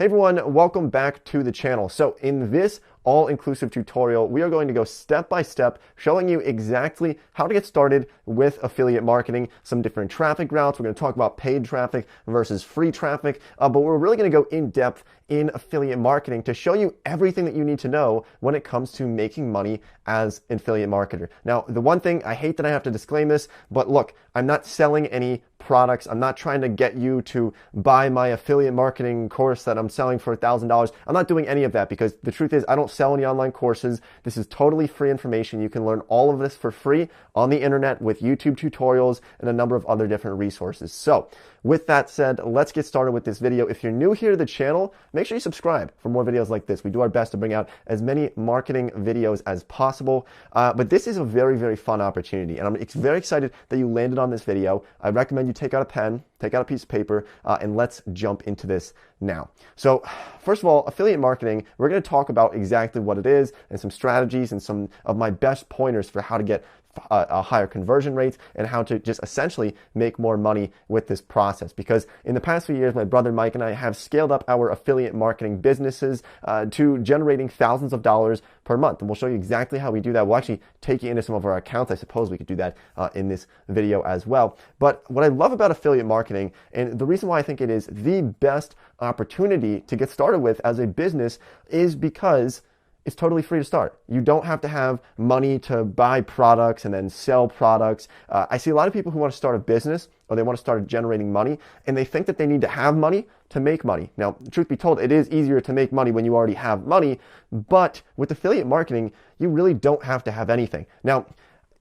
Hey everyone, welcome back to the channel. So in this all-inclusive tutorial, we are going to go step by step, showing you exactly how to get started with affiliate marketing, some different traffic routes. We're going to talk about paid traffic versus free traffic, but we're really going to go in depth in affiliate marketing to show you everything that you need to know when it comes to making money as an affiliate marketer. Now, the one thing, I hate that I have to disclaim this, but look, I'm not selling any products. I'm not trying to get you to buy my affiliate marketing course that I'm selling for $1,000. I'm not doing any of that because the truth is I don't sell any online courses. This is totally free information. You can learn all of this for free on the internet with YouTube tutorials and a number of other different resources. So with that said, let's get started with this video. If you're new here to the channel, make sure you subscribe for more videos like this. We do our best to bring out as many marketing videos as possible. But this is a very, very fun opportunity. And I'm very excited that you landed on this video. I recommend you take out a pen, take out a piece of paper, and let's jump into this now. So first of all, affiliate marketing, we're going to talk about exactly what it is and some strategies and some of my best pointers for how to get higher conversion rates and how to just essentially make more money with this process. Because in the past few years, my brother Mike and I have scaled up our affiliate marketing businesses to generating thousands of dollars per month. And we'll show you exactly how we do that. We'll actually take you into some of our accounts. I suppose we could do that in this video as well. But what I love about affiliate marketing, and the reason why I think it is the best opportunity to get started with as a business, is because it's totally free to start. You don't have to have money to buy products and then sell products. I see a lot of people who want to start a business or they want to start generating money and they think that they need to have money to make money. Now, truth be told, it is easier to make money when you already have money, but with affiliate marketing, you really don't have to have anything. Now,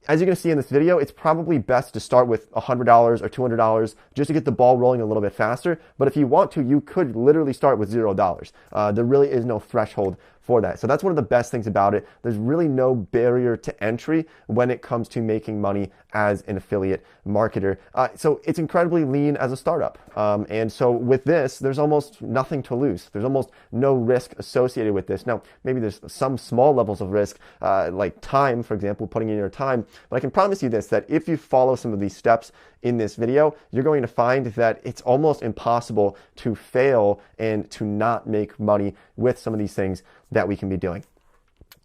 as you're going to see in this video, it's probably best to start with $100 or $200 just to get the ball rolling a little bit faster. But if you want to, you could literally start with $0. There really is no threshold for that. So that's one of the best things about it. There's really no barrier to entry when it comes to making money as an affiliate marketer. So it's incredibly lean as a startup. And so with this, there's almost nothing to lose. There's almost no risk associated with this. Now, maybe there's some small levels of risk, like time, for example, putting in your time. But I can promise you this, that if you follow some of these steps in this video, you're going to find that it's almost impossible to fail and to not make money with some of these things that we can be doing.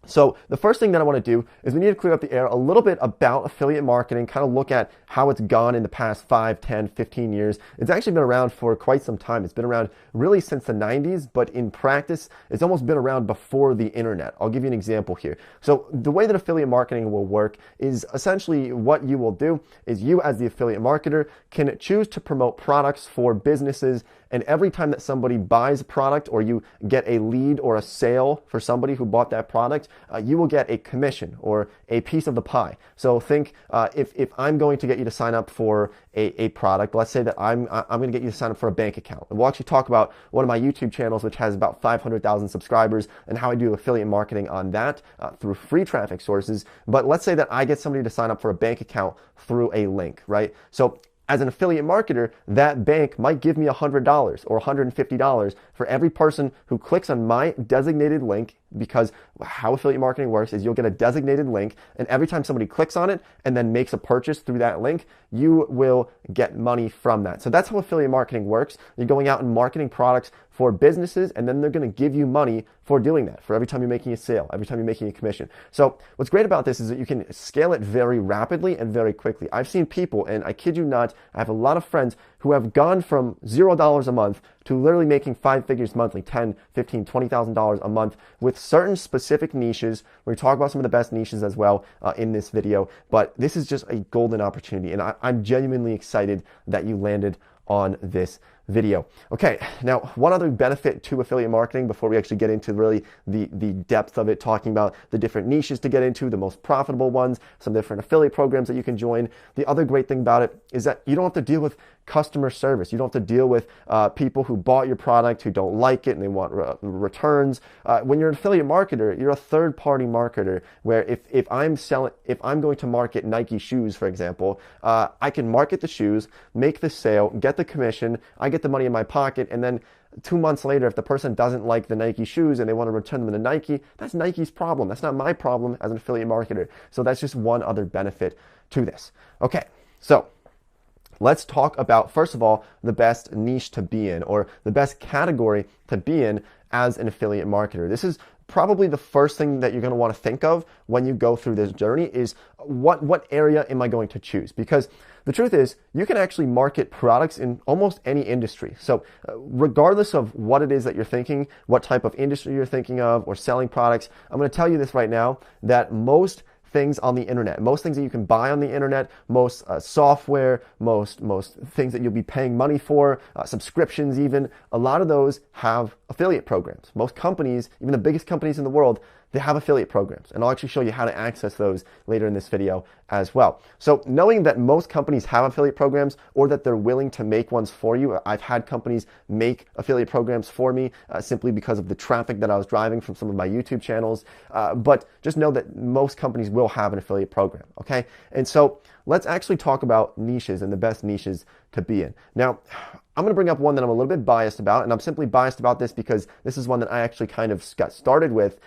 So the first thing that I want to do is we need to clear up the air a little bit about affiliate marketing, kind of look at how it's gone in the past 5, 10, 15 years. It's actually been around for quite some time. It's been around really since the 90s, but in practice, it's almost been around before the internet. I'll give you an example here. So the way that affiliate marketing will work is essentially what you will do is you as the affiliate marketer can choose to promote products for businesses, and every time that somebody buys a product or you get a lead or a sale for somebody who bought that product, you will get a commission or a piece of the pie. So think if I'm going to get you to sign up for a product, let's say that I'm going to get you to sign up for a bank account. And we'll actually talk about one of my YouTube channels, which has about 500,000 subscribers, and how I do affiliate marketing on that through free traffic sources. But let's say that I get somebody to sign up for a bank account through a link, right? So as an affiliate marketer, that bank might give me $100 or $150 for every person who clicks on my designated link, because how affiliate marketing works is you'll get a designated link, and every time somebody clicks on it and then makes a purchase through that link, you will get money from that. So that's how affiliate marketing works. You're going out and marketing products for businesses, and then they're going to give you money for doing that, for every time you're making a sale, every time you're making a commission. So what's great about this is that you can scale it very rapidly and very quickly. I've seen people, and I kid you not, I have a lot of friends who have gone from $0 a month to literally making 5 figures monthly, $10,000, $15,000, $20,000 a month with certain specific niches. We're going to talk about some of the best niches as well in this video, but this is just a golden opportunity, and I'm genuinely excited that you landed on this video. Okay, now one other benefit to affiliate marketing before we actually get into really the depth of it, talking about the different niches to get into, the most profitable ones, some different affiliate programs that you can join. The other great thing about it is that you don't have to deal with customer service. You don't have to deal with people who bought your product who don't like it and they want returns. When you're an affiliate marketer, you're a third-party marketer, where if I'm going to market Nike shoes, for example, I can market the shoes, make the sale, get the commission, I get the money in my pocket, and then 2 months later, if the person doesn't like the Nike shoes and they want to return them to Nike, that's Nike's problem. That's not my problem as an affiliate marketer. So that's just one other benefit to this. Okay, so let's talk about, first of all, the best niche to be in, or the best category to be in as an affiliate marketer. This is probably the first thing that you're going to want to think of when you go through this journey is what area am I going to choose? Because the truth is, you can actually market products in almost any industry. So regardless of what it is that you're thinking, what type of industry you're thinking of, or selling products, I'm going to tell you this right now, that most things on the internet, most things that you can buy on the internet, most software, most things that you'll be paying money for, subscriptions even, a lot of those have affiliate programs. Most companies, even the biggest companies in the world, they have affiliate programs, and I'll actually show you how to access those later in this video as well. So knowing that most companies have affiliate programs, or that they're willing to make ones for you, I've had companies make affiliate programs for me simply because of the traffic that I was driving from some of my YouTube channels, but just know that most companies will have an affiliate program, okay? And so let's actually talk about niches and the best niches to be in. Now, I'm going to bring up one that I'm a little bit biased about, and I'm simply biased about this because this is one that I actually kind of got started with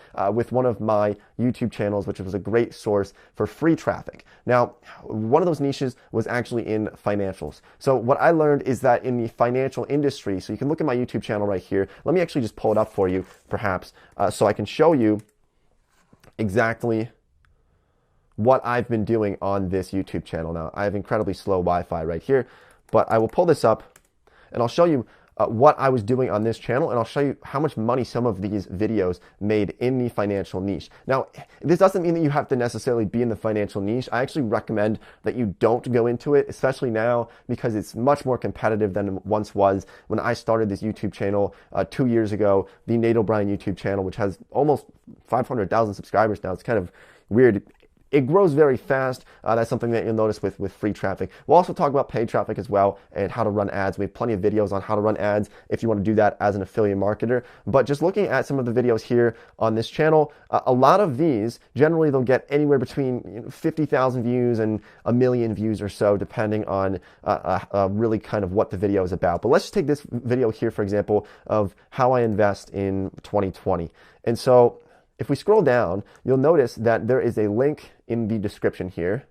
one of my YouTube channels, which was a great source for free traffic. Now, one of those niches was actually in financials. So what I learned is that in the financial industry, so you can look at my YouTube channel right here. Let me actually just pull it up for you, perhaps, so I can show you exactly what I've been doing on this YouTube channel. Now, I have incredibly slow Wi-Fi right here, but I will pull this up and I'll show you what I was doing on this channel, and I'll show you how much money some of these videos made in the financial niche. Now, this doesn't mean that you have to necessarily be in the financial niche. I actually recommend that you don't go into it, especially now, because it's much more competitive than it once was. When I started this YouTube channel 2 years ago, the Nate O'Brien YouTube channel, which has almost 500,000 subscribers now, it's kind of weird. It grows very fast. That's something that you'll notice with free traffic. We'll also talk about paid traffic as well and how to run ads. We have plenty of videos on how to run ads if you want to do that as an affiliate marketer. But just looking at some of the videos here on this channel, a lot of these, generally they'll get anywhere between 50,000 views and 1 million views or so, depending on really kind of what the video is about. But let's just take this video here, for example, of how I invest in 2020. And so if we scroll down, you'll notice that there is a link in the description here.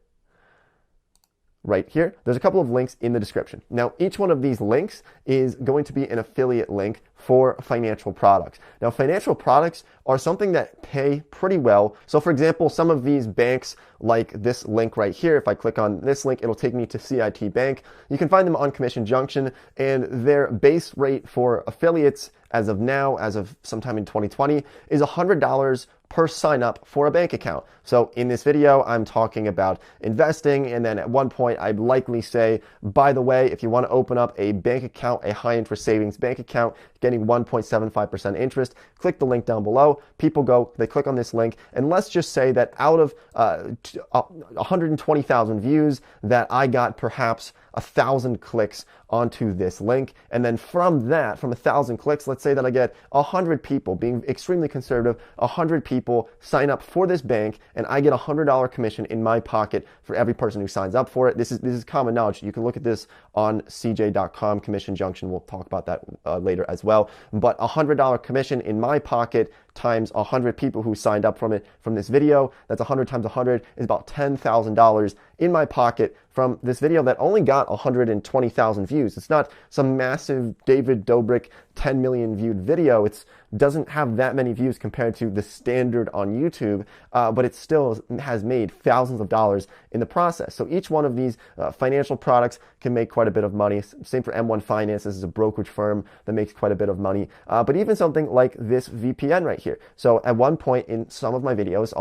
Right here, there's a couple of links in the description. Now, each one of these links is going to be an affiliate link for financial products. Now, financial products are something that pay pretty well. So for example, some of these banks, like this link right here, if I click on this link, it'll take me to CIT Bank. You can find them on Commission Junction, and their base rate for affiliates as of now, as of sometime in 2020, is $100 per sign up for a bank account. So in this video, I'm talking about investing, and then at one point I'd likely say, by the way, if you want to open up a bank account, a high interest savings bank account, getting 1.75% interest, click the link down below. People go, they click on this link, and let's just say that out of 120,000 views, that I got perhaps 1,000 clicks onto this link. And then from that, from 1,000 clicks, let's say that I get 100 people, being extremely conservative, 100 people sign up for this bank, and I get $100 commission in my pocket for every person who signs up for it. This is common knowledge. You can look at this on cj.com, Commission Junction. We'll talk about that later as well. But $100 commission in my pocket times 100 people who signed up from this video, that's 100 times 100 is about $10,000 in my pocket from this video that only got 120,000 views. It's not some massive David Dobrik 10 million viewed video. It doesn't have that many views compared to the standard on YouTube, but it still has made thousands of dollars in the process. So each one of these financial products can make quite a bit of money. Same for M1 Finance. This is a brokerage firm that makes quite a bit of money. But even something like this VPN right here. So at one point in some of my videos,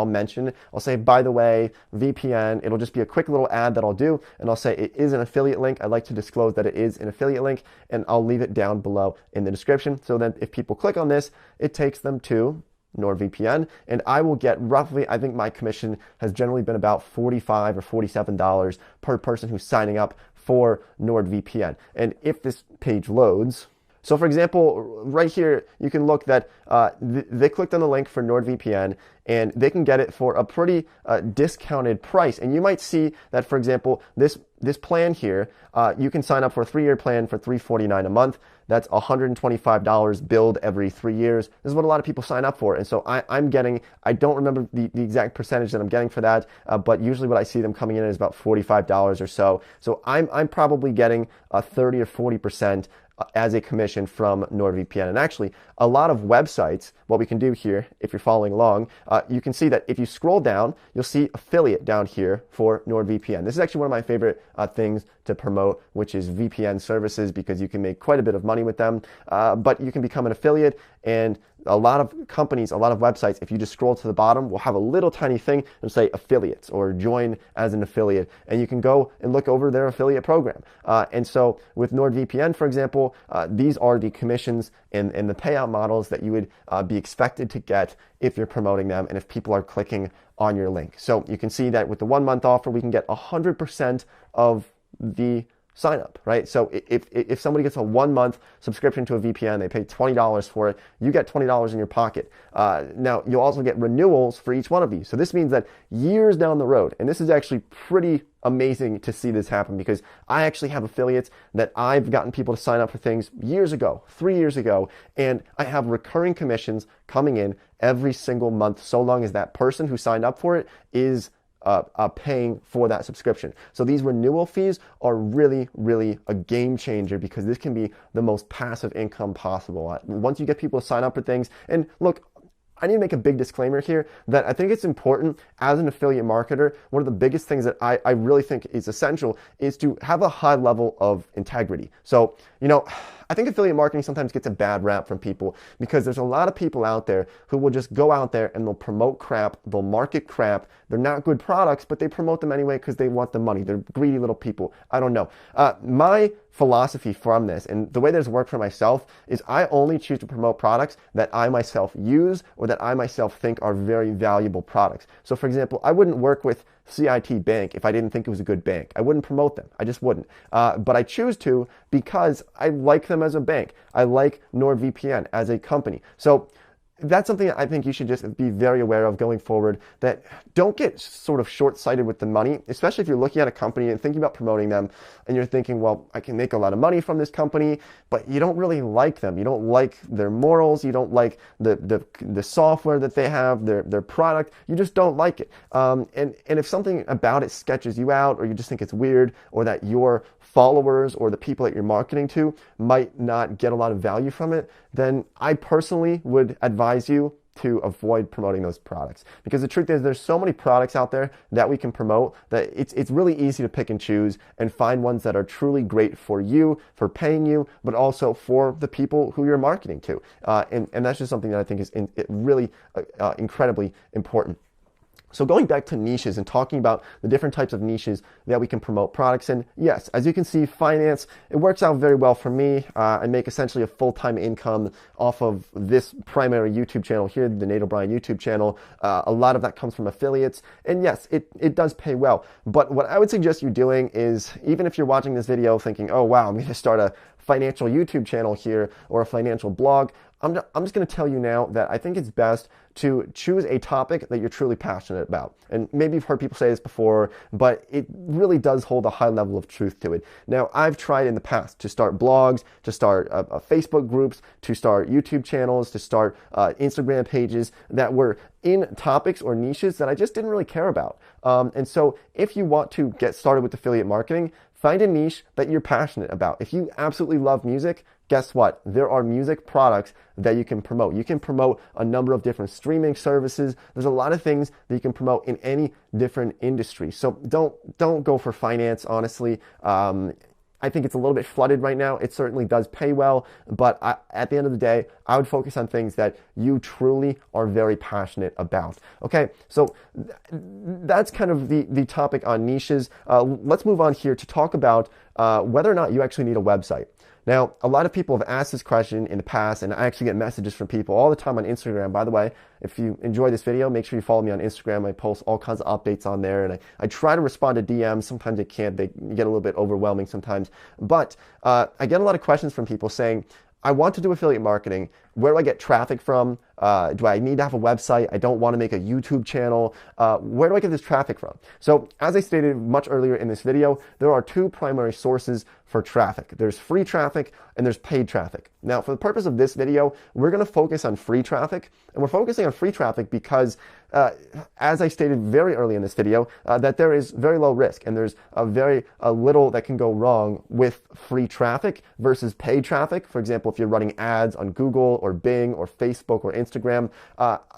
I'll say, by the way, VPN, it'll just be a quick little ad that I'll do, and I'll say it is an affiliate link. I'd like to disclose that it is an affiliate link, and I'll leave it down below in the description. So then if people click on this, it takes them to NordVPN, and I will get roughly, I think my commission has generally been about $45 or $47 per person who's signing up for NordVPN. And if this page loads, so for example, right here, you can look that they clicked on the link for NordVPN, and they can get it for a pretty discounted price. And you might see that, for example, this this plan here, you can sign up for a 3-year plan for $349 a month. That's $125 billed every 3 years. This is what a lot of people sign up for. And so I'm getting, I don't remember the exact percentage that I'm getting for that, but usually what I see them coming in is about $45 or so. So I'm probably getting 30 or 40% as a commission from NordVPN. And actually, a lot of websites, what we can do here, if you're following along, you can see that if you scroll down, you'll see affiliate down here for NordVPN. This is actually one of my favorite things to promote, which is VPN services, because you can make quite a bit of money with them, but you can become an affiliate. And a lot of companies, a lot of websites, if you just scroll to the bottom, will have a little tiny thing and say affiliates or join as an affiliate. And you can go and look over their affiliate program. And so with NordVPN, for example, these are the commissions and the payout models that you would be expected to get if you're promoting them and if people are clicking on your link. So you can see that with the 1-month offer, we can get 100% of the sign up, right? So if somebody gets a 1-month subscription to a VPN, they pay $20 for it, you get $20 in your pocket. Now, you'll also get renewals for each one of these. So this means that years down the road, and this is actually pretty amazing to see this happen, because I actually have affiliates that I've gotten people to sign up for things years ago, 3 years ago, and I have recurring commissions coming in every single month, so long as that person who signed up for it is paying for that subscription. So these renewal fees are really, really a game changer, because this can be the most passive income possible. Once you get people to sign up for things, and look, I need to make a big disclaimer here that I think it's important as an affiliate marketer. One of the biggest things that I really think is essential is to have a high level of integrity. So, I think affiliate marketing sometimes gets a bad rap from people, because there's a lot of people out there who will just go out there and they'll promote crap, they'll market crap. They're not good products, but they promote them anyway because they want the money. They're greedy little people. I don't know. My philosophy from this, and the way that it's worked for myself, is I only choose to promote products that I myself use or that I myself think are very valuable products. So for example, I wouldn't work with CIT Bank if I didn't think it was a good bank. I wouldn't promote them. I just wouldn't. But I choose to because I like them as a bank. I like NordVPN as a company. So that's something I think you should just be very aware of going forward, that don't get sort of short-sighted with the money, especially if you're looking at a company and thinking about promoting them and you're thinking, well, I can make a lot of money from this company, but you don't really like them. You don't like their morals. You don't like the software that they have, their product. You just don't like it. And if something about it sketches you out, or you just think it's weird, or that your followers or the people that you're marketing to might not get a lot of value from it, then I personally would advise you to avoid promoting those products. Because the truth is, there's so many products out there that we can promote that it's really easy to pick and choose and find ones that are truly great for you, for paying you, but also for the people who you're marketing to. And that's just something that I think is really incredibly important. So going back to niches and talking about the different types of niches that we can promote products in, yes, as you can see, finance, it works out very well for me. I make essentially a full-time income off of this primary YouTube channel here, the Nate O'Brien YouTube channel. A lot of that comes from affiliates. And yes, it does pay well. But what I would suggest you doing is, even if you're watching this video thinking, oh, wow, I'm going to start a financial YouTube channel here or a financial blog, I'm just going to tell you now that I think it's best to choose a topic that you're truly passionate about. And maybe you've heard people say this before, but it really does hold a high level of truth to it. Now, I've tried in the past to start blogs, to start Facebook groups, to start YouTube channels, to start Instagram pages that were in topics or niches that I just didn't really care about. And so if you want to get started with affiliate marketing, find a niche that you're passionate about. If you absolutely love music, guess what? There are music products that you can promote. You can promote a number of different streaming services. There's a lot of things that you can promote in any different industry. So don't go for finance, honestly. I think it's a little bit flooded right now. It certainly does pay well, but at the end of the day, I would focus on things that you truly are very passionate about. Okay, so that's kind of the topic on niches. Let's move on here to talk about whether or not you actually need a website. Now, a lot of people have asked this question in the past, and I actually get messages from people all the time on Instagram. By the way, if you enjoy this video, make sure you follow me on Instagram. I post all kinds of updates on there, and I try to respond to DMs. Sometimes I can't. They get a little bit overwhelming sometimes. But I get a lot of questions from people saying, I want to do affiliate marketing. Where do I get traffic from? Do I need to have a website? I don't want to make a YouTube channel. Where do I get this traffic from? So as I stated much earlier in this video, there are two primary sources for traffic. There's free traffic and there's paid traffic. Now, for the purpose of this video, we're going to focus on free traffic, and we're focusing on free traffic because, as I stated very early in this video, that there is very low risk and there's very little that can go wrong with free traffic versus paid traffic. For example, if you're running ads on Google or Bing or Facebook or Instagram,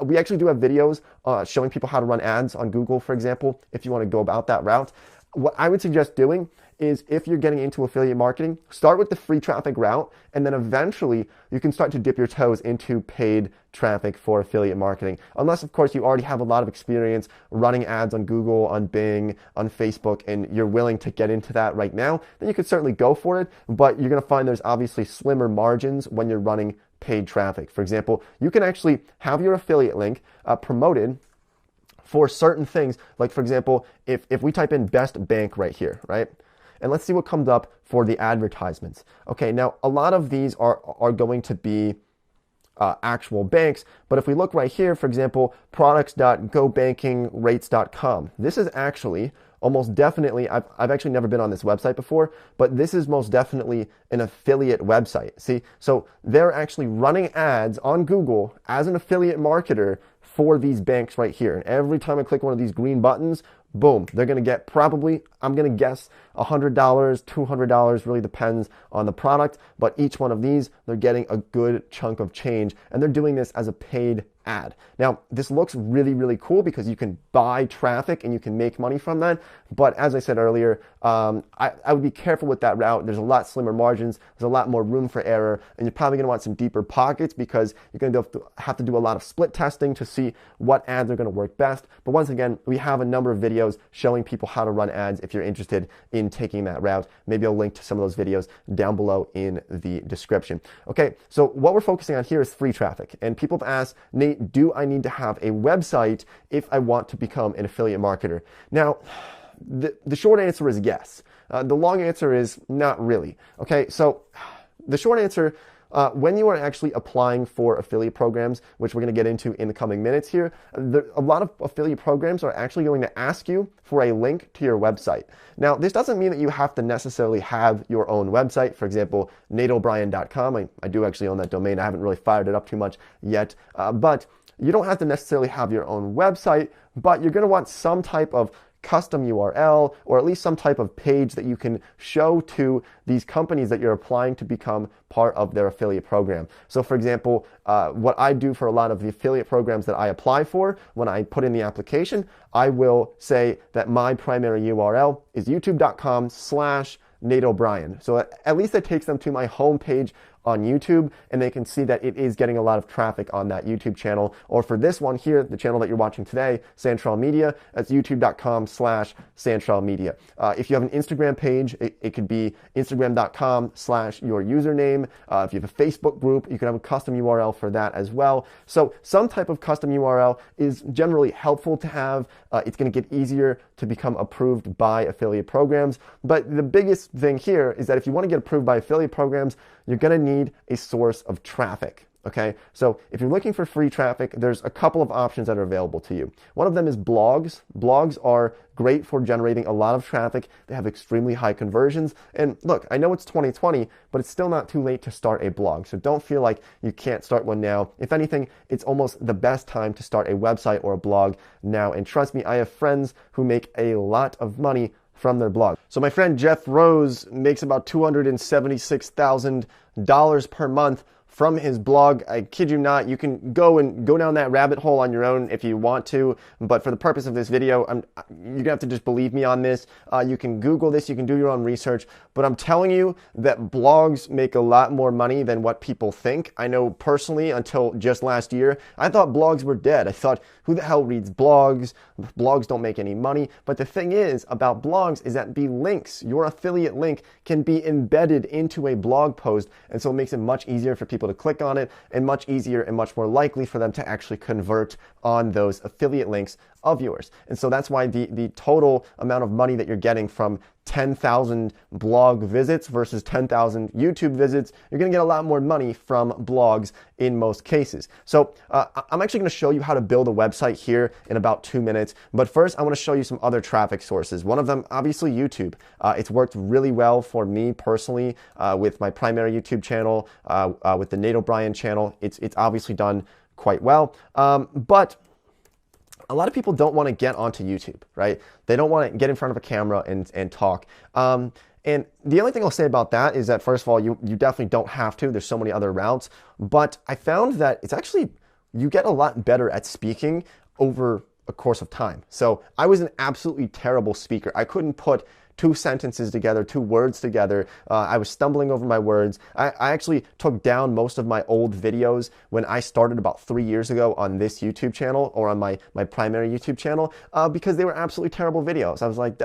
we actually do have videos showing people how to run ads on Google, for example, if you want to go about that route. What I would suggest doing is, if you're getting into affiliate marketing, start with the free traffic route, and then eventually you can start to dip your toes into paid traffic for affiliate marketing. Unless, of course, you already have a lot of experience running ads on Google, on Bing, on Facebook, and you're willing to get into that right now, then you could certainly go for it, but you're going to find there's obviously slimmer margins when you're running paid traffic. For example, you can actually have your affiliate link promoted for certain things. Like, for example, if we type in best bank right here, right? And let's see what comes up for the advertisements. Okay, now a lot of these are going to be actual banks, but if we look right here, for example, products.gobankingrates.com, this is actually almost definitely, I've actually never been on this website before, but this is most definitely an affiliate website. See, so they're actually running ads on Google as an affiliate marketer for these banks right here. And every time I click one of these green buttons, boom, they're going to get probably, I'm going to guess, $100, $200, really depends on the product. But each one of these, they're getting a good chunk of change. And they're doing this as a paid ad. Now, this looks really, really cool because you can buy traffic and you can make money from that. But as I said earlier, I would be careful with that route. There's a lot slimmer margins. There's a lot more room for error. And you're probably going to want some deeper pockets because you're going to have to do a lot of split testing to see what ads are going to work best. But once again, we have a number of videos showing people how to run ads if you're interested in taking that route. Maybe I'll link to some of those videos down below in the description. Okay, so what we're focusing on here is free traffic. And people have asked, Nate, do I need to have a website if I want to become an affiliate marketer? Now, the short answer is yes. The long answer is not really. Okay, so the short answer, when you are actually applying for affiliate programs, which we're going to get into in the coming minutes here, a lot of affiliate programs are actually going to ask you for a link to your website. Now, this doesn't mean that you have to necessarily have your own website. For example, nateobrien.com. I do actually own that domain. I haven't really fired it up too much yet, but you don't have to necessarily have your own website, but you're going to want some type of custom URL, or at least some type of page that you can show to these companies that you're applying to become part of their affiliate program. So for example, what I do for a lot of the affiliate programs that I apply for, when I put in the application, I will say that my primary URL is youtube.com/Nate O'Brien. So at least it takes them to my homepage on YouTube, and they can see that it is getting a lot of traffic on that YouTube channel. Or for this one here, the channel that you're watching today, Santrel Media, that's youtube.com/Santrel Media. If you have an Instagram page, it could be instagram.com/your username. If you have a Facebook group, you can have a custom URL for that as well. So some type of custom URL is generally helpful to have. It's going to get easier to become approved by affiliate programs. But the biggest thing here is that if you want to get approved by affiliate programs, you're going to need a source of traffic. Okay, so if you're looking for free traffic, there's a couple of options that are available to you. One of them is blogs. Blogs are great for generating a lot of traffic. They have extremely high conversions. And look, I know it's 2020, but it's still not too late to start a blog. So don't feel like you can't start one now. If anything, it's almost the best time to start a website or a blog now. And trust me, I have friends who make a lot of money from their blog. So my friend Jeff Rose makes about $276,000 per month from his blog. I kid you not, you can go down that rabbit hole on your own if you want to, but for the purpose of this video, you're gonna have to just believe me on this. You can Google this, you can do your own research, but I'm telling you that blogs make a lot more money than what people think. I know personally, until just last year, I thought blogs were dead. I thought, who the hell reads blogs? Blogs don't make any money. But the thing is about blogs is that the links, your affiliate link, can be embedded into a blog post, and so it makes it much easier for people to click on it, and much easier and much more likely for them to actually convert on those affiliate links of yours. And so that's why the total amount of money that you're getting from 10,000 blog visits versus 10,000 YouTube visits, you're going to get a lot more money from blogs in most cases. So I'm actually going to show you how to build a website here in about 2 minutes. But first, I want to show you some other traffic sources. One of them, obviously, YouTube. It's worked really well for me personally with my primary YouTube channel, with the Nate O'Brien channel. It's obviously done quite well. But a lot of people don't want to get onto YouTube, right? They don't want to get in front of a camera and talk. And the only thing I'll say about that is that, first of all, you definitely don't have to. There's so many other routes. But I found that it's actually, you get a lot better at speaking over a course of time. So I was an absolutely terrible speaker. I couldn't put 2 sentences together, 2 words together. I was stumbling over my words. I actually took down most of my old videos when I started about 3 years ago on this YouTube channel, or on my primary YouTube channel, because they were absolutely terrible videos. I was like,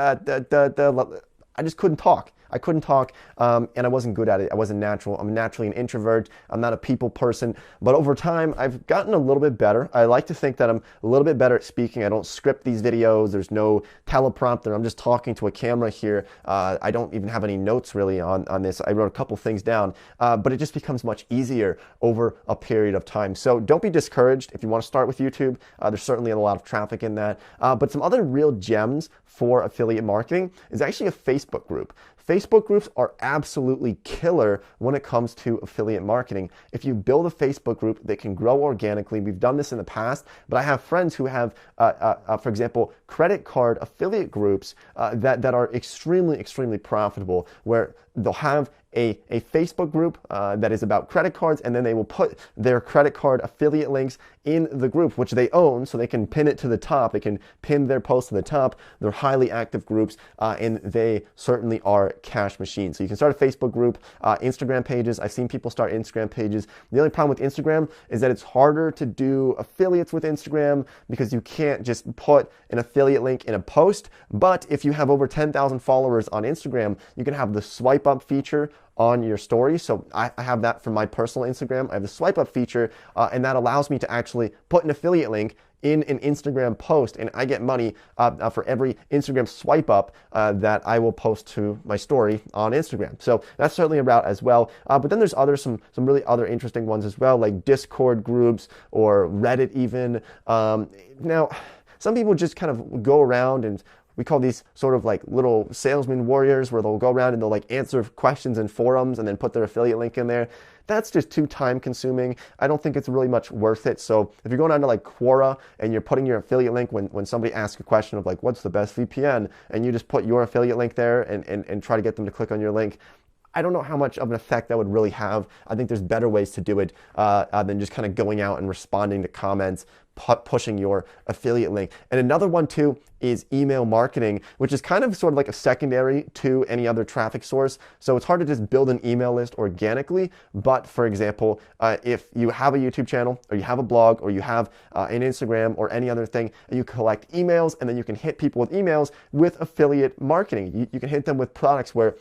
I just couldn't talk. I couldn't talk, and I wasn't good at it. I wasn't natural. I'm naturally an introvert. I'm not a people person. But over time, I've gotten a little bit better. I like to think that I'm a little bit better at speaking. I don't script these videos. There's no teleprompter. I'm just talking to a camera here. I don't even have any notes really on this. I wrote a couple things down, but it just becomes much easier over a period of time. So don't be discouraged if you want to start with YouTube. There's certainly a lot of traffic in that. But some other real gems for affiliate marketing is actually a Facebook group. Facebook groups are absolutely killer when it comes to affiliate marketing. If you build a Facebook group, they can grow organically. We've done this in the past, but I have friends who have, for example, credit card affiliate groups that are extremely, extremely profitable, where they'll have a Facebook group that is about credit cards, and then they will put their credit card affiliate links in the group, which they own, so they can pin it to the top. They can pin their post to the top. They're highly active groups, and they certainly are cash machines. So you can start a Facebook group, Instagram pages. I've seen people start Instagram pages. The only problem with Instagram is that it's harder to do affiliates with Instagram because you can't just put an affiliate link in a post. But if you have over 10,000 followers on Instagram, you can have the swipe up feature on your story. So I have that for my personal Instagram. I have the swipe up feature, and that allows me to actually put an affiliate link in an Instagram post, and I get money for every Instagram swipe up that I will post to my story on Instagram. So that's certainly a route as well. But then there's some really other interesting ones as well, like Discord groups or Reddit even. Now, some people just kind of go around, and we call these sort of like little salesman warriors, where they'll go around and they'll like answer questions in forums and then put their affiliate link in there. That's just too time consuming. I don't think it's really much worth it. So if you're going down to like Quora and you're putting your affiliate link when somebody asks a question of like, what's the best VPN? And you just put your affiliate link there and try to get them to click on your link, I don't know how much of an effect that would really have. I think there's better ways to do it than just kind of going out and responding to comments, pushing your affiliate link. And another one too is email marketing, which is kind of sort of like a secondary to any other traffic source. So it's hard to just build an email list organically. But for example, if you have a YouTube channel, or you have a blog, or you have an Instagram or any other thing, and you collect emails, and then you can hit people with emails with affiliate marketing. You can hit them with products where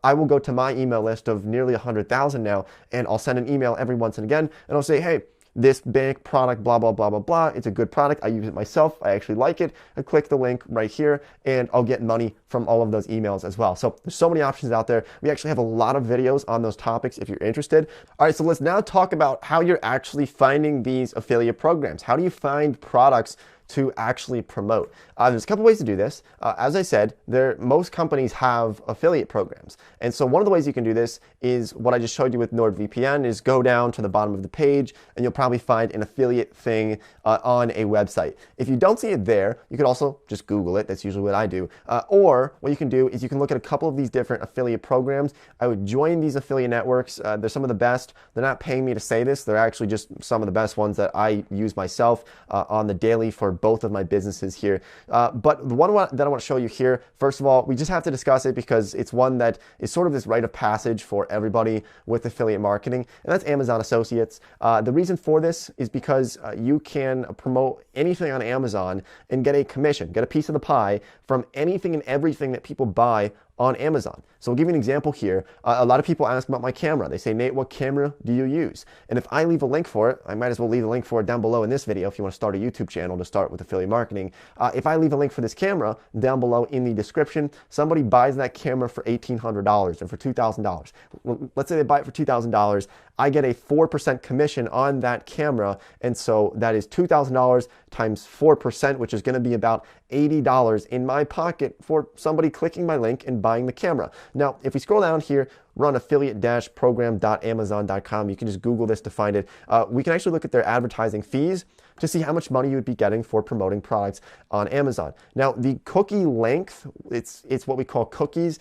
I will go to my email list of nearly 100,000 now, and I'll send an email every once and again, and I'll say, hey, this bank product, blah, blah, blah, blah, blah. It's a good product. I use it myself. I actually like it. I click the link right here, and I'll get money from all of those emails as well. So there's so many options out there. We actually have a lot of videos on those topics if you're interested. All right, so let's now talk about how you're actually finding these affiliate programs. How do you find products to actually promote? There's a couple ways to do this. As I said, most companies have affiliate programs. And so one of the ways you can do this is what I just showed you with NordVPN, is go down to the bottom of the page, and you'll probably find an affiliate thing on a website. If you don't see it there, you could also just Google it. That's usually what I do. Or what you can do is you can look at a couple of these different affiliate programs. I would join these affiliate networks. They're some of the best. They're not paying me to say this. They're actually just some of the best ones that I use myself on the daily for both of my businesses here. But the one that I want to show you here, first of all, we just have to discuss it because it's one that is sort of this rite of passage for everybody with affiliate marketing, and that's Amazon Associates. The reason for this is because you can promote anything on Amazon and get a commission, get a piece of the pie from anything and everything that people buy on Amazon. So I'll give you an example here. A lot of people ask about my camera. They say, Nate, what camera do you use? And if I leave a link for it, I might as well leave a link for it down below in this video if you want to start a YouTube channel to start with affiliate marketing. If I leave a link for this camera down below in the description, somebody buys that camera for $1,800 or for $2,000. Let's say they buy it for $2,000. I get a 4% commission on that camera, and so that is $2,000 times 4%, which is going to be about $80 in my pocket for somebody clicking my link and buying the camera. Now, if we scroll down here, run affiliate-program.amazon.com. You can just Google this to find it. We can actually look at their advertising fees to see how much money you would be getting for promoting products on Amazon. Now, the cookie length, it's what we call cookies,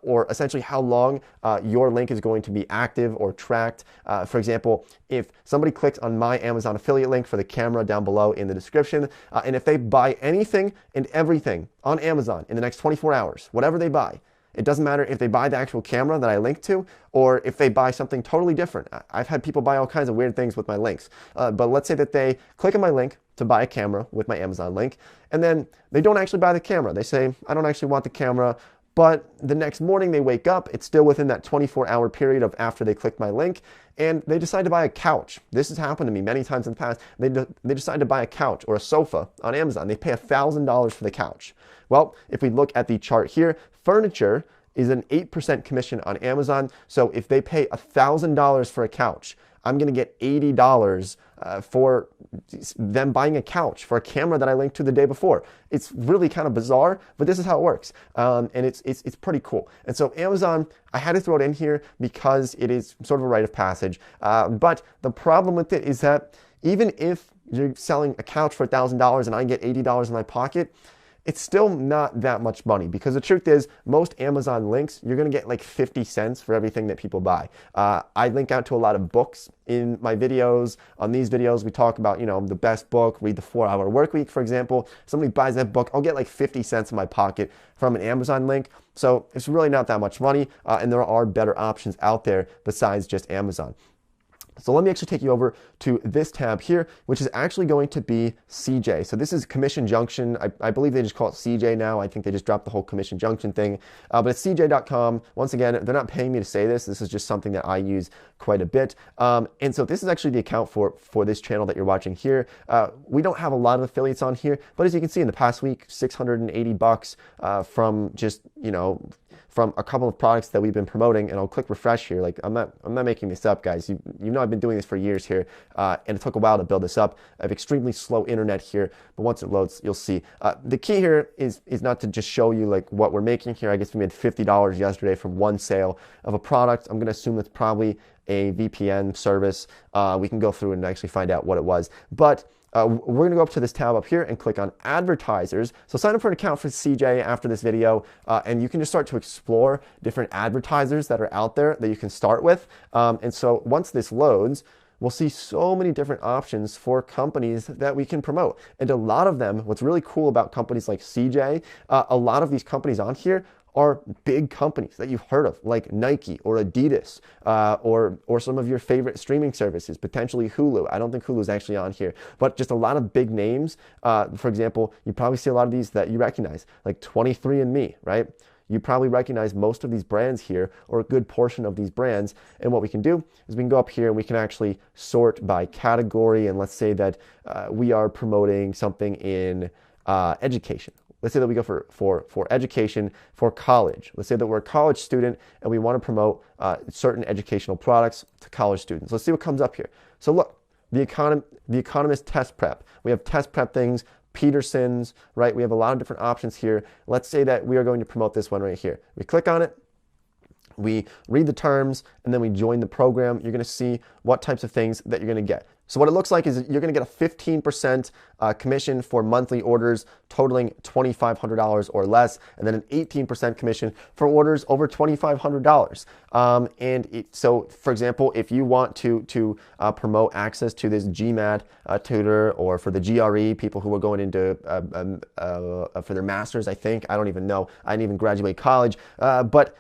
or essentially how long your link is going to be active or tracked. For example, if somebody clicks on my Amazon affiliate link for the camera down below in the description, and if they buy anything and everything on Amazon in the next 24 hours, whatever they buy, it doesn't matter if they buy the actual camera that I linked to or if they buy something totally different. I've had people buy all kinds of weird things with my links. But let's say that they click on my link to buy a camera with my Amazon link, and then they don't actually buy the camera. They say, I don't actually want the camera, but the next morning they wake up, it's still within that 24-hour period of after they clicked my link, and they decide to buy a couch. This has happened to me many times in the past. They decide to buy a couch or a sofa on Amazon. They pay $1,000 for the couch. Well, if we look at the chart here, furniture is an 8% commission on Amazon. So if they pay $1,000 for a couch, I'm going to get $80 for them buying a couch for a camera that I linked to the day before. It's really kind of bizarre, but this is how it works. And it's pretty cool. And so Amazon, I had to throw it in here because it is sort of a rite of passage. But the problem with it is that even if you're selling a couch for $1,000 and I get $80 in my pocket, it's still not that much money, because the truth is most Amazon links, you're going to get like 50 cents for everything that people buy. I link out to a lot of books in my videos. On these videos, we talk about, the best book, Read the 4-Hour Workweek, for example. Somebody buys that book, I'll get like 50 cents in my pocket from an Amazon link. So it's really not that much money, and there are better options out there besides just Amazon. So let me actually take you over to this tab here, which is actually going to be CJ. So this is Commission Junction. I believe they just call it CJ now. I think they just dropped the whole Commission Junction thing. But it's CJ.com. Once again, they're not paying me to say this. This is just something that I use quite a bit. And so this is actually the account for this channel that you're watching here. We don't have a lot of affiliates on here, but as you can see in the past week, $680 from just, from a couple of products that we've been promoting. And I'll click refresh here. Like I'm not making this up, guys. You know I've been doing this for years here, and it took a while to build this up. I have extremely slow internet here, but once it loads, you'll see. The key here is not to just show you like what we're making here. I guess we made $50 yesterday from one sale of a product. I'm going to assume that's probably a VPN service. We can go through and actually find out what it was, but we're going to go up to this tab up here and click on advertisers. So sign up for an account for CJ after this video, and you can just start to explore different advertisers that are out there that you can start with. And so once this loads, we'll see so many different options for companies that we can promote. And a lot of them, what's really cool about companies like CJ, a lot of these companies on here are big companies that you've heard of, like Nike or Adidas, or some of your favorite streaming services, potentially Hulu. I don't think Hulu is actually on here, but just a lot of big names. For example, you probably see a lot of these that you recognize, like 23andMe, right? You probably recognize most of these brands here, or a good portion of these brands. And what we can do is we can go up here and we can actually sort by category. And let's say that we are promoting something in education. Let's say that we go for education for college. Let's say that we're a college student and we want to promote certain educational products to college students. Let's see what comes up here. So look, the Economist Test Prep. We have test prep things, Peterson's, right? We have a lot of different options here. Let's say that we are going to promote this one right here. We click on it, we read the terms, and then we join the program. You're going to see what types of things that you're going to get. So what it looks like is you're going to get a 15% commission for monthly orders totaling $2,500 or less, and then an 18% commission for orders over $2,500. So, for example, if you want to promote access to this GMAT tutor, or for the GRE, people who are going into for their masters, I think. I don't even know. I didn't even graduate college. But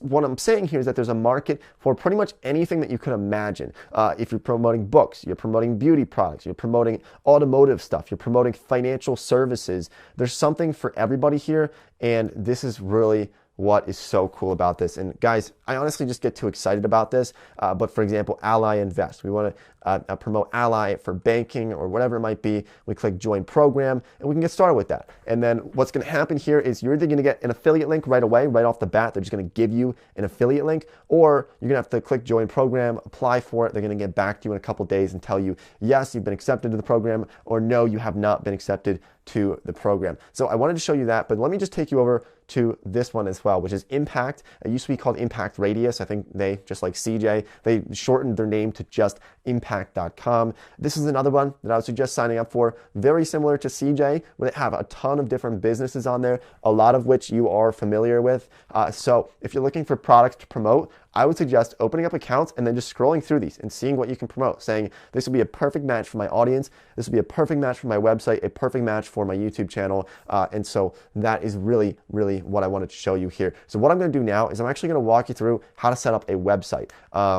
what I'm saying here is that there's a market for pretty much anything that you could imagine. If you're promoting books, you're promoting beauty products, you're promoting automotive stuff, you're promoting financial services, there's something for everybody here, and this is really what is so cool about this. And guys, I honestly just get too excited about this. But for example, Ally Invest. We want to promote Ally for banking or whatever it might be. We click join program and we can get started with that. And then what's going to happen here is you're either going to get an affiliate link right away, right off the bat. They're just going to give you an affiliate link, or you're going to have to click join program, apply for it. They're going to get back to you in a couple days and tell you, yes, you've been accepted to the program, or no, you have not been accepted to the program. So I wanted to show you that, but let me just take you over to this one as well, which is Impact. It used to be called Impact Radius. I think they, just like CJ, they shortened their name to just impact.com. This is another one that I would suggest signing up for. Very similar to CJ, where they have a ton of different businesses on there, a lot of which you are familiar with. So if you're looking for products to promote, I would suggest opening up accounts and then just scrolling through these and seeing what you can promote, saying this would be a perfect match for my audience, this would be a perfect match for my website, a perfect match for my YouTube channel. And so that is really, really what I wanted to show you here. So what I'm going to do now is I'm actually going to walk you through how to set up a website,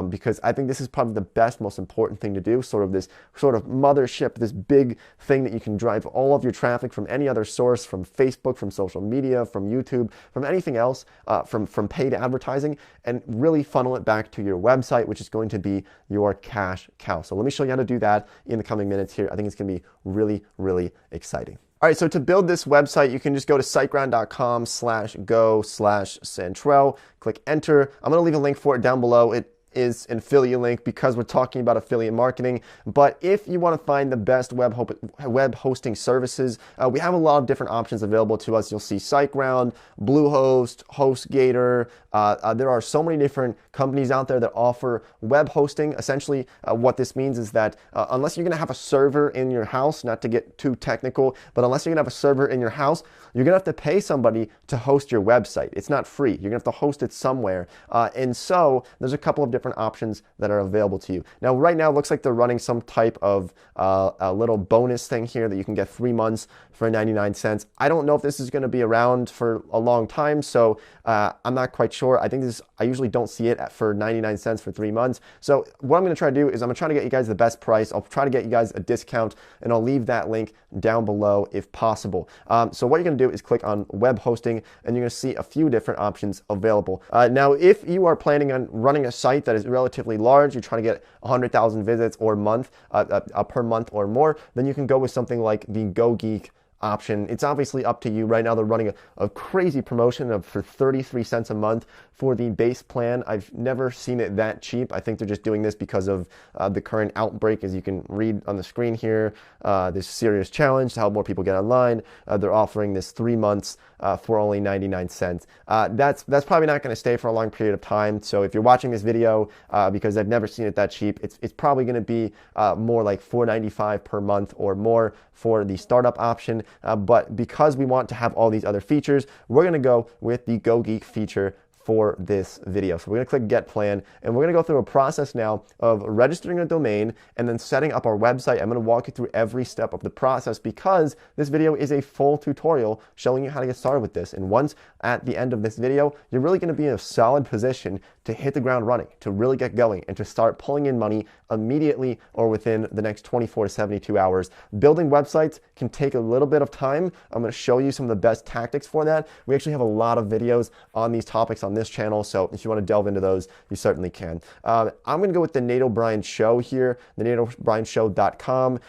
because I think this is probably the best, most important thing to do, sort of this sort of mothership, this big thing that you can drive all of your traffic from any other source, from Facebook, from social media, from YouTube, from anything else, from paid advertising, and really funnel it back to your website, which is going to be your cash cow. So let me show you how to do that in the coming minutes here. I think it's going to be really, really exciting. All right, so to build this website, you can just go to siteground.com/go/Santrell, click enter. I'm going to leave a link for it down below. It is an affiliate link because we're talking about affiliate marketing. But if you want to find the best web hosting services, we have a lot of different options available to us. You'll see SiteGround, Bluehost, HostGator. There are so many different companies out there that offer web hosting. Essentially, what this means is that unless you're going to have a server in your house, not to get too technical, but unless you're going to have a server in your house, you're going to have to pay somebody to host your website. It's not free. You're going to have to host it somewhere. And so there's a couple of different options that are available to you. Now, right now, it looks like they're running some type of a little bonus thing here that you can get 3 months for 99 cents. I don't know if this is going to be around for a long time, so I'm not quite sure. I think I usually don't see it for 99 cents for 3 months. So what I'm going to try to do is I'm going to try to get you guys the best price. I'll try to get you guys a discount, and I'll leave that link down below if possible. So what you're going to do is click on web hosting, and you're going to see a few different options available. Now, if you are planning on running a site that is relatively large, you're trying to get 100,000 visits or per month or more, then you can go with something like the GoGeek option. It's obviously up to you. Right now they're running a crazy promotion for 33 cents a month for the base plan. I've never seen it that cheap. I think they're just doing this because of the current outbreak, as you can read on the screen here, this serious challenge to help more people get online. They're offering this 3 months for only 99 cents. That's probably not going to stay for a long period of time. So if you're watching this video because I've never seen it that cheap, it's probably going to be more like $4.95 per month or more for the startup option. But because we want to have all these other features, we're going to go with the GoGeek feature for this video. So we're going to click Get Plan, and we're going to go through a process now of registering a domain and then setting up our website. I'm going to walk you through every step of the process because this video is a full tutorial showing you how to get started with this. And once at the end of this video, you're really going to be in a solid position to hit the ground running, to really get going, and to start pulling in money immediately or within the next 24 to 72 hours. Building websites can take a little bit of time. I'm going to show you some of the best tactics for that. We actually have a lot of videos on these topics on this channel, so if you want to delve into those, you certainly can. I'm going to go with the Nate O'Brien Show here, the NateO'BrienShow.com,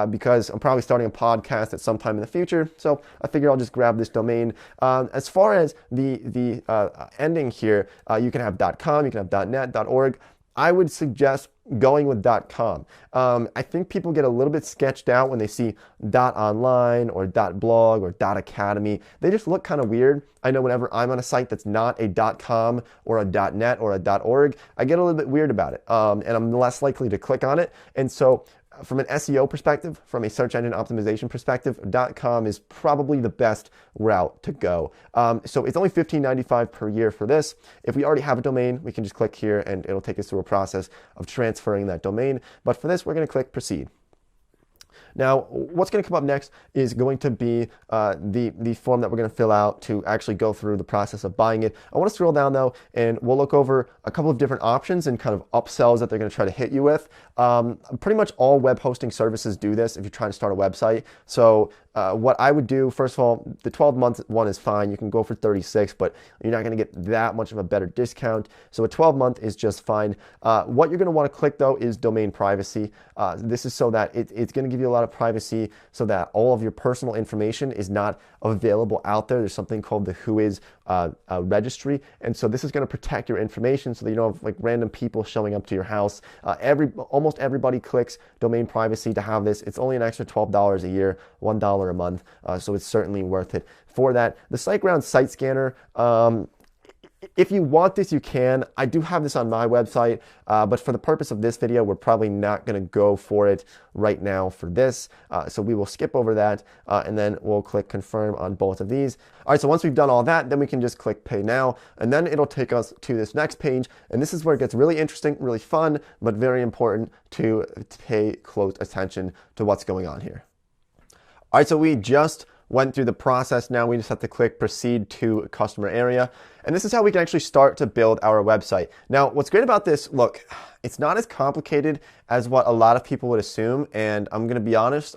because I'm probably starting a podcast at some time in the future, so I figure I'll just grab this domain. As far as the ending here, you can have .com, you can have .net, .org. I would suggest going with .com. I think people get a little bit sketched out when they see .online or .blog or .academy. They just look kind of weird. I know whenever I'm on a site that's not a .com or a .net or a .org, I get a little bit weird about it, and I'm less likely to click on it. And so from an SEO perspective, from a search engine optimization perspective, .com is probably the best route to go. So it's only $15.95 per year for this. If we already have a domain, we can just click here and it'll take us through a process of transferring that domain. But for this, we're going to click Proceed. Now, what's going to come up next is going to be the form that we're going to fill out to actually go through the process of buying it. I want to scroll down though, and we'll look over a couple of different options and kind of upsells that they're going to try to hit you with. Pretty much all web hosting services do this if you're trying to start a website. So what I would do, first of all, the 12-month one is fine. You can go for 36, but you're not going to get that much of a better discount. So a 12-month is just fine. What you're going to want to click though is domain privacy. This is so that it's going to give you a lot of privacy so that all of your personal information is not available out there. There's something called the Whois registry. And so this is going to protect your information so that you don't have like random people showing up to your house. Almost everybody clicks domain privacy to have this. It's only an extra $12 a year, $1 a month. So it's certainly worth it for that. The SiteGround Site Scanner, if you want this, you can. I do have this on my website, but for the purpose of this video, we're probably not going to go for it right now for this. So we will skip over that, and then we'll click confirm on both of these. All right, so once we've done all that, then we can just click pay now, and then it'll take us to this next page. And this is where it gets really interesting, really fun, but very important to pay close attention to what's going on here. All right, so we just went through the process. Now we just have to click proceed to customer area. And this is how we can actually start to build our website. Now, what's great about this, look, it's not as complicated as what a lot of people would assume. And I'm going to be honest,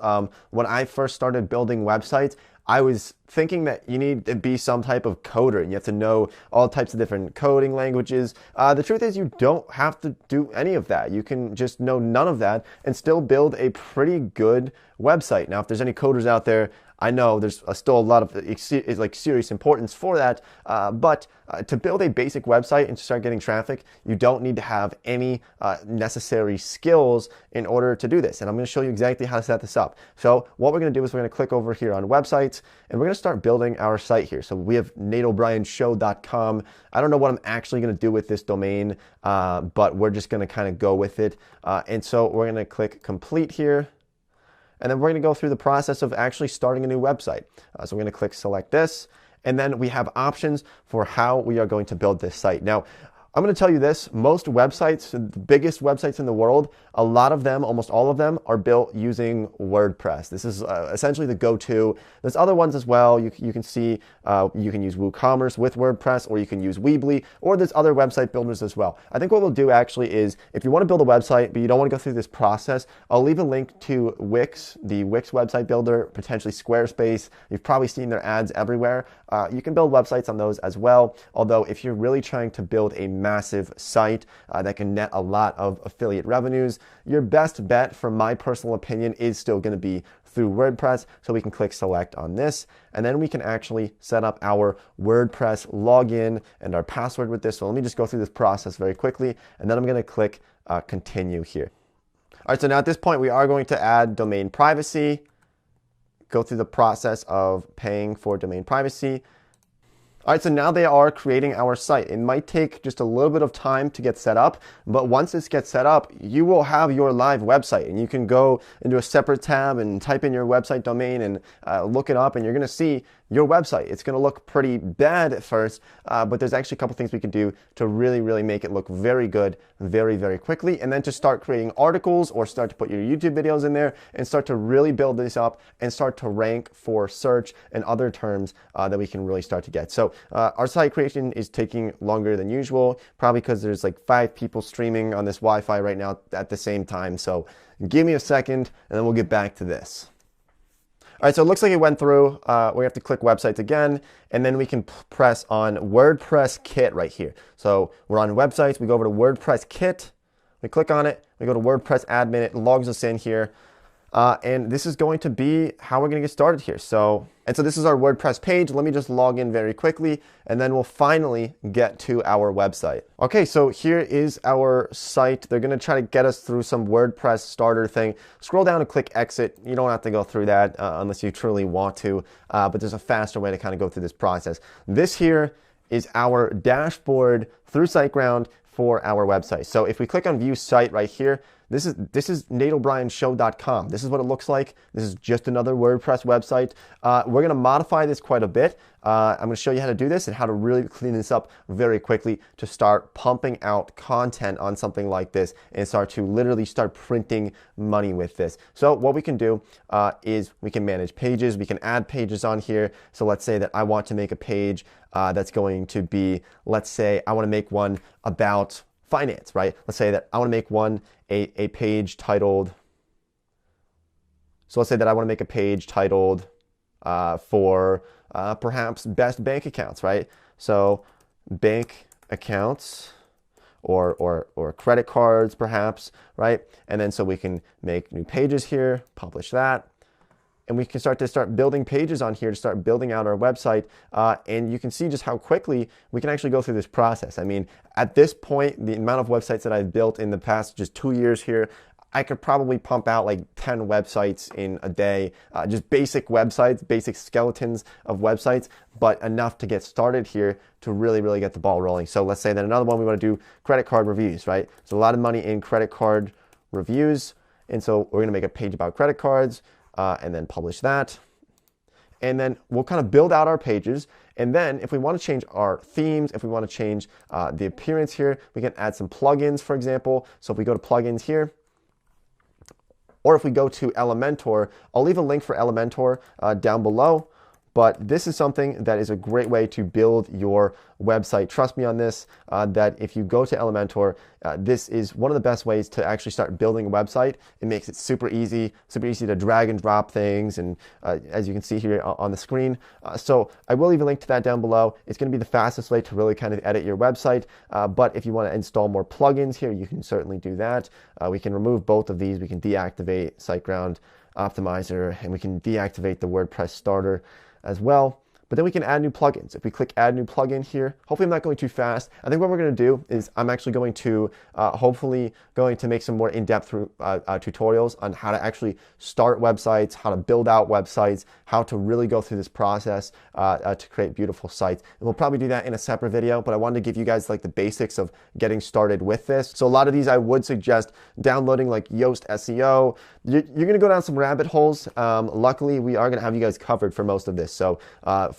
when I first started building websites, I was thinking that you need to be some type of coder and you have to know all types of different coding languages. The truth is you don't have to do any of that. You can just know none of that and still build a pretty good website. Now, if there's any coders out there, I know there's still a lot of serious importance for that, but to build a basic website and to start getting traffic, you don't need to have any necessary skills in order to do this. And I'm going to show you exactly how to set this up. So what we're going to do is we're going to click over here on websites, and we're going to start building our site here. So we have nateobryanshow.com. I don't know what I'm actually going to do with this domain, but we're just going to kind of go with it. And so we're going to click complete here. And then we're going to go through the process of actually starting a new website. So we're going to click select this, and then we have options for how we are going to build this site. Now, I'm going to tell you this, most websites, the biggest websites in the world, a lot of them, almost all of them, are built using WordPress. This is essentially the go-to. There's other ones as well. You can see you can use WooCommerce with WordPress, or you can use Weebly, or there's other website builders as well. I think what we'll do actually is, if you want to build a website, but you don't want to go through this process, I'll leave a link to Wix, the Wix website builder, potentially Squarespace. You've probably seen their ads everywhere. You can build websites on those as well. Although if you're really trying to build a massive site that can net a lot of affiliate revenues, your best bet, from my personal opinion, is still going to be through WordPress. So we can click select on this, and then we can actually set up our WordPress login and our password with this. So let me just go through this process very quickly, and then I'm going to click continue here. All right, so now at this point, we are going to add domain privacy, go through the process of paying for domain privacy. All right, so now they are creating our site. It might take just a little bit of time to get set up, but once this gets set up, you will have your live website, and you can go into a separate tab and type in your website domain and look it up, and you're going to see your website. It's going to look pretty bad at first, but there's actually a couple things we can do to really, really make it look very good very, very quickly, and then to start creating articles or start to put your YouTube videos in there and start to really build this up and start to rank for search and other terms that we can really start to get. So our site creation is taking longer than usual, probably because there's like 5 people streaming on this Wi-Fi right now at the same time. So give me a second, and then we'll get back to this. All right, so it looks like it went through. We have to click websites again, and then we can press on WordPress Kit right here. So we're on websites, we go over to WordPress Kit, we click on it, we go to WordPress admin, it logs us in here. And this is going to be how we're going to get started here. So this is our WordPress page. Let me just log in very quickly, and then we'll finally get to our website. Okay, so here is our site. They're going to try to get us through some WordPress starter thing. Scroll down and click exit. You don't have to go through that unless you truly want to, but there's a faster way to kind of go through this process. This here is our dashboard through SiteGround for our website. So if we click on view site right here, this is nateobrienshow.com. This is what it looks like. This is just another WordPress website. We're going to modify this quite a bit. I'm going to show you how to do this and how to really clean this up very quickly to start pumping out content on something like this and start to literally start printing money with this. So what we can do is we can manage pages. We can add pages on here. So let's say that I want to make a page that's going to be, let's say I want to make one about finance, right? Let's say that I want to make one a page titled, so let's say that I want to make a page titled for perhaps best bank accounts, right? So bank accounts or credit cards perhaps, right? And then so we can make new pages here, publish that. And we can start building pages on here to start building out our website. And you can see just how quickly we can actually go through this process. I mean, at this point, the amount of websites that I've built in the past just 2 years here, I could probably pump out like 10 websites in a day, just basic websites, basic skeletons of websites, but enough to get started here to really, really get the ball rolling. So let's say that another one, we want to do credit card reviews, right? There's a lot of money in credit card reviews. And so we're going to make a page about credit cards. And then publish that. And then we'll kind of build out our pages. And then if we want to change our themes, if we want to change the appearance here, we can add some plugins, for example. So if we go to plugins here, or if we go to Elementor, I'll leave a link for Elementor down below. But this is something that is a great way to build your website. Trust me on this, that if you go to Elementor, this is one of the best ways to actually start building a website. It makes it super easy to drag and drop things, and as you can see here on the screen. So I will leave a link to that down below. It's going to be the fastest way to really kind of edit your website. But if you want to install more plugins here, you can certainly do that. We can remove both of these. We can deactivate SiteGround Optimizer, and we can deactivate the WordPress starter as well. But then we can add new plugins. If we click add new plugin here, hopefully I'm not going too fast. I think what we're going to do is I'm actually going to hopefully going to make some more in-depth tutorials on how to actually start websites, how to build out websites, how to really go through this process to create beautiful sites. And we'll probably do that in a separate video, but I wanted to give you guys like the basics of getting started with this. So a lot of these I would suggest downloading, like Yoast SEO. You're going to go down some rabbit holes. Luckily, we are going to have you guys covered for most of this. So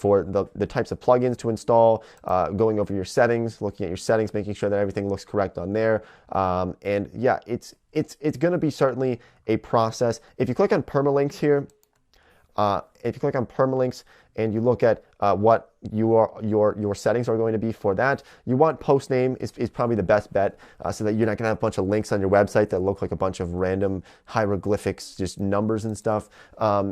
for the types of plugins to install, going over your settings, looking at your settings, making sure that everything looks correct on there. And yeah, it's going to be certainly a process. If you click on permalinks here, if you click on permalinks and you look at what your settings are going to be for that, you want post name is probably the best bet, so that you're not going to have a bunch of links on your website that look like a bunch of random hieroglyphics, just numbers and stuff.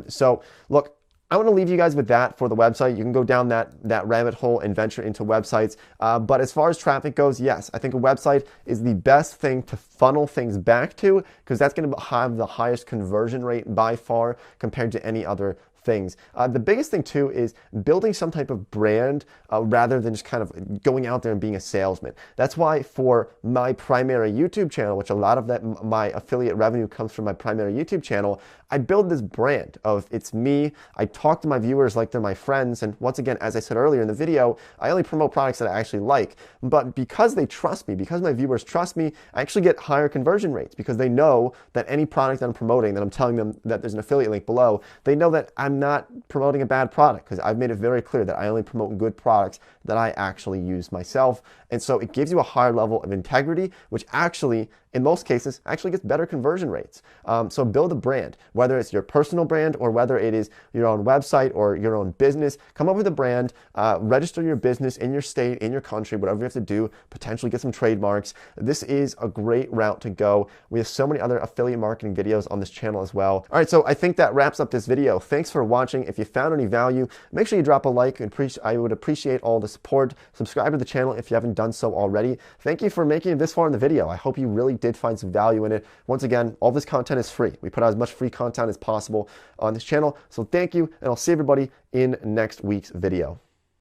So look, I want to leave you guys with that for the website. You can go down that rabbit hole and venture into websites. But as far as traffic goes, yes, I think a website is the best thing to funnel things back to, because that's going to have the highest conversion rate by far compared to any other things. The biggest thing too is building some type of brand rather than just kind of going out there and being a salesman. That's why for my primary YouTube channel, which a lot of my affiliate revenue comes from my primary YouTube channel, I build this brand of it's me. I talk to my viewers like they're my friends. And once again, as I said earlier in the video, I only promote products that I actually like. But because they trust me, because my viewers trust me, I actually get higher conversion rates because they know that any product that I'm promoting, that I'm telling them that there's an affiliate link below, they know that I'm not promoting a bad product because I've made it very clear that I only promote good products that I actually use myself. And so it gives you a higher level of integrity, which actually, in most cases, actually gets better conversion rates. So build a brand, whether it's your personal brand or whether it is your own website or your own business. Come up with a brand, register your business in your state, in your country, whatever you have to do, potentially get some trademarks. This is a great route to go. We have so many other affiliate marketing videos on this channel as well. All right, so I think that wraps up this video. Thanks for watching. If you found any value, make sure you drop a like. I would appreciate all the support. Subscribe to the channel if you haven't done so already. Thank you for making it this far in the video. I hope you really did find some value in it. Once again, all this content is free. We put out as much free content as possible on this channel. So thank you, and I'll see everybody in next week's video.